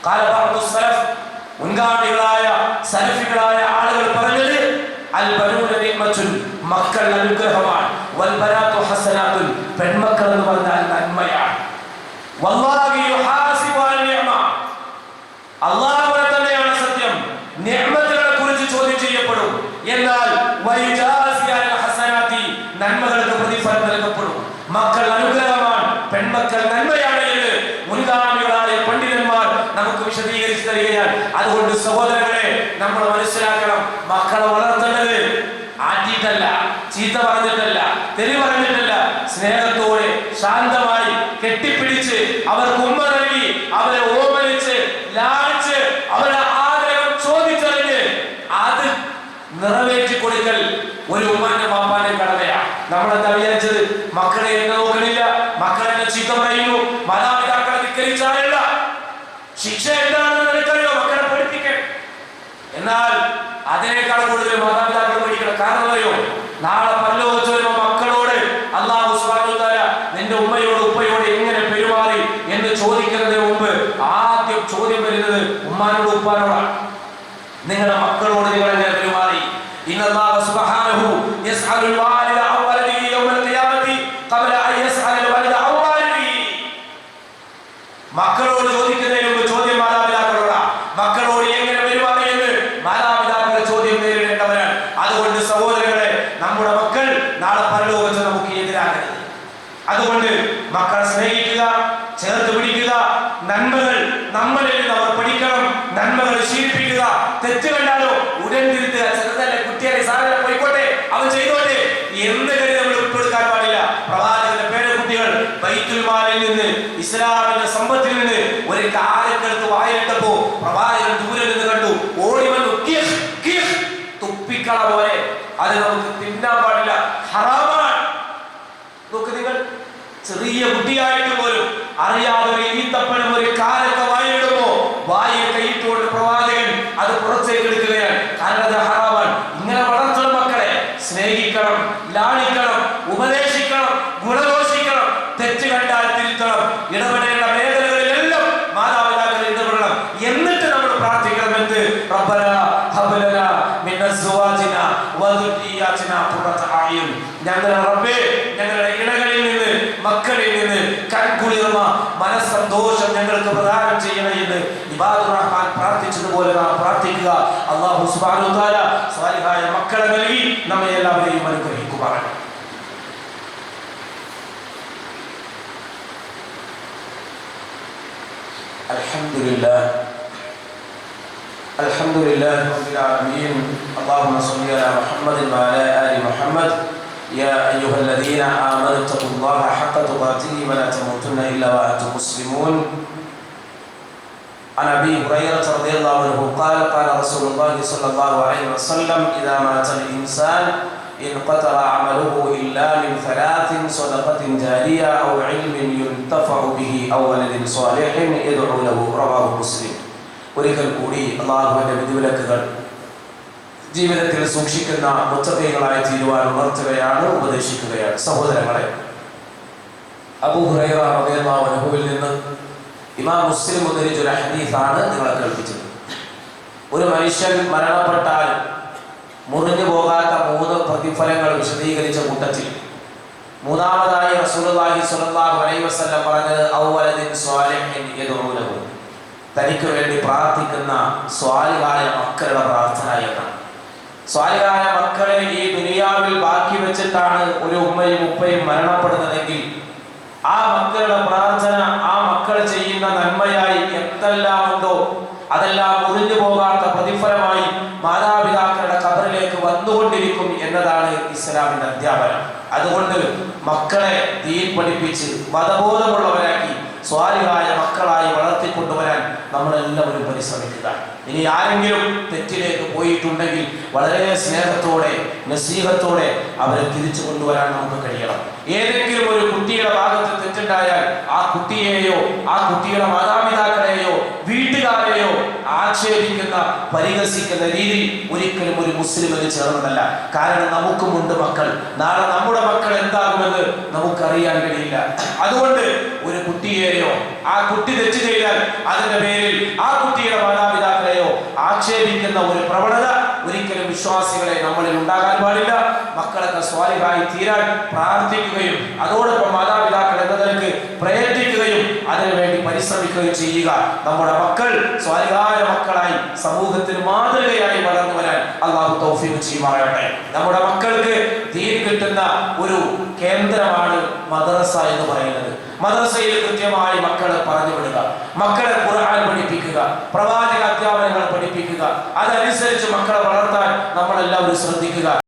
ഖാല ബഅദു സലഫ്, മുൻഗാമികളായ സലഫികളായ ആളുകൾ പറഞ്ഞത്, അൽ ബനൂന നിഅമത്തുൻ, മക്കൾ അനുഗ്രഹമാണ്. വൽ ബനാതു ഹസനാത്തുൻ, പെൺമക്കൾ എന്ന് പറഞ്ഞാൽ നന്മയാണ്. വല്ലാഹി യുഹാസിബു അൽ നിഅമ, അല്ലാഹുവിനെ തന്നെയാണ് സത്യം. നിഅമത്തുകളെ കുറിച്ച് ചോദ്യം ചെയ്യപ്പെടും. എന്നാൽ വയുജാസി അൽ ഹസനാതി, നന്മകൾക്ക് പ്രതിഫലം നൽകപ്പെടും. മക്കൾ അനുഗ്രഹമാണ്, പെൺമക്കൾ നന്മയാണ് എന്ന് മുൻഗാമികളായ പണ്ഡിതന്മാർ നമുക്ക് വിശദീകരിച്ചു തരികയാണ്. അതുകൊണ്ട് സഹോദരങ്ങളെ, നമ്മൾ മനസ്സിലാക്കണം, മക്കളെ വളർത്തേണ്ടത് ആറ്റിയിട്ടല്ല, ചീത്ത പറഞ്ഞിട്ടല്ല, തെറി പറഞ്ഞിട്ടല്ല, സ്നേഹത്തോടെ ശാന്തമായി കെട്ടിപ്പിടിച്ച് അവർക്ക് ഉമ്മ നൽകി അവരെ ഓമനിച്ച് ലാളിച്ച് അവരുടെ ആഗ്രഹം ചോദിച്ചറിഞ്ഞ് അത് നിറവേറ്റി കൊടുക്കൽ ഒരു ഉമ്മാന്റെ മാപ്പാന്റെ കടമയാണ്. നമ്മളെന്താ വിചാരിച്ചത്? മക്കളെ എന്നെ നോക്കണില്ല, മക്കളെ എന്നെ ചീത്ത പറയുന്നു, മാതാപിതാക്കളെ ധിക്കരിച്ചാലല്ല. ശിക്ഷ എന്താണെന്ന് നിനക്കറിയോ? മക്കളെ പഠിപ്പിക്കാൻ. എന്നാൽ അതിനേക്കാൾ കൂടുതൽ മാതാപിതാക്കൾ പഠിക്കണം. കാരണം അറിയോ, നാളെ പരലോകത്ത് വരുമ്പോൾ മക്കളോട് അല്ലാഹു സുബ്ഹാനഹു വ തആല നിന്റെ ഉമ്മയോട് ഉപ്പയോട് എങ്ങനെ പെരുമാറി എന്ന് ചോദിക്കുന്നതിന് മുമ്പ് ആദ്യം ചോദ്യം വരുന്നത് ഉമ്മാനോട് ഉപ്പാനോടാണ്. നിങ്ങളുടെ മക്കളോട് നിങ്ങൾ എങ്ങനെ പെരുമാറി? ഇന്നല്ലാഹു സുബ്ഹാനഹു യസ്അലുൽ വാലിദ അൻ വലദിഹി യൗമൽ ഖിയാമത്തി ഖബല അൻ യസ്അലൽ വലദ അൻ വാലിദിഹി. മക്കളോട് ചോദിക്കുന്നതിന് മുമ്പ് ചോദ്യം മാതാപിതാക്കളോടാണ്. മക്കളോട് എങ്ങനെ പെരുമാറി എന്ന് മാതാപിതാക്കളെ ചോദ്യം നേരിടേണ്ടവരാണ്. അതുകൊണ്ട് സഹോദരങ്ങളെ, നമ്മുടെ മക്കൾ നാളെ പരലോകത്ത് നമുക്ക് എതിരാകരുത്. അതുകൊണ്ട് മക്കളെ സ്നേഹിക്കുക, ചേർത്ത് പിടിക്കുക, നന്മകൾ നമ്മളിൽ നിന്ന് അവർ പഠിക്കണം, നന്മകൾ ശീലിപ്പിക്കുക. തെറ്റ് കണ്ടാലോ ഉടൻ തിരുത്തുക. ചെറുതല്ലേ, കുട്ടികളെ സാധനം പോയിക്കോട്ടെ, അവൻ ചെയ്തോട്ടെ എന്ന് കരുതി നമ്മൾ ഉൾപ്പെടുത്താൻ പാടില്ല. പ്രവാചകന്റെ പേരക്കുട്ടികൾ ബൈത്തുൽ മാലിൽ നിന്ന് ഇസ്ലാമിന്റെ സമ്പത്തിൽ നിന്ന് ഒരു കാലക്കെടുത്ത് വായിലിട്ടപ്പോ പ്രവാചകൻ ദൂരെ നിന്ന് കണ്ടു, ഓടി വന്നു, തുപ്പിക്കള പോലെ. അത് നമുക്ക് തിന്നാൻ പാടില്ല, ഹറാമാണ്. നോക്ക് നിങ്ങൾ, ചെറിയ കുട്ടിയായിട്ട് പോലും അറിയാതെ ഒരു ഈത്തപ്പഴം ഒരു കാലൊക്കെ വായിലിടുമ്പോ വായിൽ കൈയിട്ടുകൊണ്ട് പ്രവാചകൻ അത് പുറത്തേക്ക് എടുക്കുകയാണ്. കാരണം അത് ഹറാമാണ്. ഇങ്ങനെ വളർത്തണം മക്കളെ, സ്നേഹിക്കണം, ലാളിക്കണം, ഉപദേശിക്കണം, ഗുണദോഷിക്കണം, തെറ്റ് കണ്ടാൽ തിരുത്തണം, ഇടപെടേണ്ട മേഖലകളിലെല്ലാം മാതാപിതാക്കൾ ഇടപെടണം. എന്നിട്ട് നമ്മൾ പ്രാർത്ഥിക്കണം, എന്ത്? റബ്ബനാ ഹബ് ലനാ മിൻ അസ്വാജിനാ വദുരിയാതിനാ ഖുറത അയ്യുൻ. ഞങ്ങളുടെ റബ്ബേ, ഞങ്ങളുടെ ഇണകളിൽ നിന്ന്, മക്കളിൽ നിന്ന് കൺകുളിർമ, മനസ്സന്തോഷം ഞങ്ങൾക്ക് പ്രദാനം ചെയ്യണേ എന്ന് ഇബാദുർ റഹ്മാൻ പ്രാർത്ഥിച്ചതുപോലെ നാം പ്രാർത്ഥിക്കുക. അല്ലാഹു സുബ്ഹാനഹു വ തആല സ്വാലിഹായ മക്കളെ നൽകി നമ്മെ എല്ലാവരെയും അനുഗ്രഹിക്കുമാറാകട്ടെ. അൽഹംദുലില്ലാഹി റബ്ബിൽ ആലമീൻ. اللهم صل على محمد وعلى آل محمد. يا أيها الذين آمنوا اتقوا الله حق تقاته ولا تموتن إلا وأنتم مسلمون. عن أبي هريرة رضي الله عنه قال قال رسول الله صلى الله عليه وسلم إذا مات الإنسان انقطع عمله إلا من ثلاث: صدقة جارية أو علم ينتفع به أو ولد صالح يدعو له. رواه مسلم. ഒരിക്കൽ കൂടി അല്ലാഹുവിന്റെ വിധിവിലക്കുകൾ ജീവിതത്തിൽ സൂക്ഷിക്കുന്ന മുത്തഖീകളായി തീരുവാൻ ഉണർത്തുകയാണ്, ഉപദേശിക്കുകയാണ്. സഹോദരങ്ങളെ, അബൂ ഹുറൈറ റളിയല്ലാഹു അൻഹുവിൽ നിന്ന് ഇമാം മുസ്ലിം ഉദ്ധരിച്ച ഒരു ഹദീസാണ് നിങ്ങളെ കേൾപ്പിച്ചത്. ഒരു മനുഷ്യൻ മരണപ്പെട്ടാൽ മുറിഞ്ഞു പോകാത്ത 3 പ്രതിഫലങ്ങൾ വിശദീകരിച്ച കൂട്ടത്തിൽ മൂന്നാമതായി റസൂലുള്ളാഹി സ്വല്ലല്ലാഹു അലൈഹി വസല്ലം പറഞ്ഞത് ഔവലദിൻ സ്വാലിഹിൻ യദ്ഉ ലഹു. തനിക്ക് വേണ്ടി പ്രാർത്ഥിക്കുന്ന സ്വാലിഹായ മക്കളുടെ പ്രാർത്ഥന എന്നാണ്. സ്വാലിഹായ മക്കളെ ഈ ദുനിയാവിൽ ബാക്കി വെച്ചിട്ടാണ് ഒരു ഉമ്മയും ഉപ്പയും മരണപ്പെടുന്നതെങ്കിൽ ആ മക്കളുടെ പ്രാർത്ഥന, ആ മക്കൾ ചെയ്യുന്ന നന്മയായി എന്തെല്ലാം ഉണ്ടോ അതെല്ലാം മുറിഞ്ഞു പോകാത്ത പ്രതിഫലമായി മാതാപിതാക്കളുടെ ഖബറിലേക്ക് വന്നുകൊണ്ടിരിക്കും എന്നതാണ് ഇസ്ലാമിന്റെ അധ്യാപനം. അതുകൊണ്ട് മക്കളെ ദീൻ പഠിപ്പിച്ച് മതബോധമുള്ളവരാക്കി സ്വാലിഹായ മക്കളായി വളർത്തിക്കൊണ്ടുവരാൻ നമ്മളെല്ലാവരും പരിശ്രമിക്കുക. ഇനി ആരെങ്കിലും തെറ്റിലേക്ക് പോയിട്ടുണ്ടെങ്കിൽ വളരെ സ്നേഹത്തോടെ, നസീഹത്തോടെ അവരെ തിരിച്ചു കൊണ്ടുവരാൻ നമുക്ക് കഴിയണം. ഏതെങ്കിലും ഒരു കുട്ടിയുടെ ഭാഗത്ത് തെറ്റുണ്ടായാൽ ആ കുട്ടിയെയോ ആ കുട്ടിയുടെ മാതാപിതാക്കളെയോ വീട്ടുകാരെയോ ആക്ഷേപിക്കുന്ന, പരിഹസിക്കുന്ന രീതി ഒരിക്കലും ഒരു മുസ്ലിമിന് ചേർന്നതല്ല. കാരണം നമുക്കുമുണ്ട് മക്കൾ. നാളെ നമ്മുടെ മക്കൾ എന്താകുമെന്ന് നമുക്കറിയാൻ കഴിയില്ല. അതുകൊണ്ട് ഒരു കുട്ടിയെയോ ആ കുട്ടി തെറ്റ് ചെയ്താൽ അതിന്റെ പേരിൽ ആ കുട്ടിയുടെ മാതാപിതാക്കളെയോ ആക്ഷേപിക്കുന്ന ഒരു പ്രവണത ഒരിക്കലും വിശ്വാസികളെ നമ്മളിൽ ഉണ്ടാകാൻ പാടില്ല. മക്കളൊക്കെ സ്വാലിഹായി തീരാൻ പ്രാർത്ഥിക്കുകയും അതോടൊപ്പം മാതാപിതാക്കൾ എന്ന നിലക്ക് പ്രയത്നിക്കുകയും അതിനുവേണ്ടി പരിശ്രമിക്കുകയും ചെയ്യുക. നമ്മുടെ മക്കൾ സ്വാലിഹായ മക്കളായി സമൂഹത്തിന് മാതൃകയായി വളർന്നു വരാൻ അല്ലാഹു തൗഫീഖ് ചെയ്യുമാറാകട്ടെ. നമ്മുടെ മക്കൾക്ക് ദീൻ കിട്ടുന്ന ഒരു കേന്ദ്രമാണ് മദ്രസ എന്ന് പറയുന്നത്. മദ്രസയിൽ കൃത്യമായി മക്കളെ പറഞ്ഞു വിടുക, മക്കളെ ഖുർആൻ പഠിപ്പിക്കുക, പ്രവാചക അധ്യാപനങ്ങൾ പഠിപ്പിക്കുക. അതനുസരിച്ച് മക്കളെ വളർത്താൻ നമ്മളെല്ലാവരും ശ്രദ്ധിക്കുക.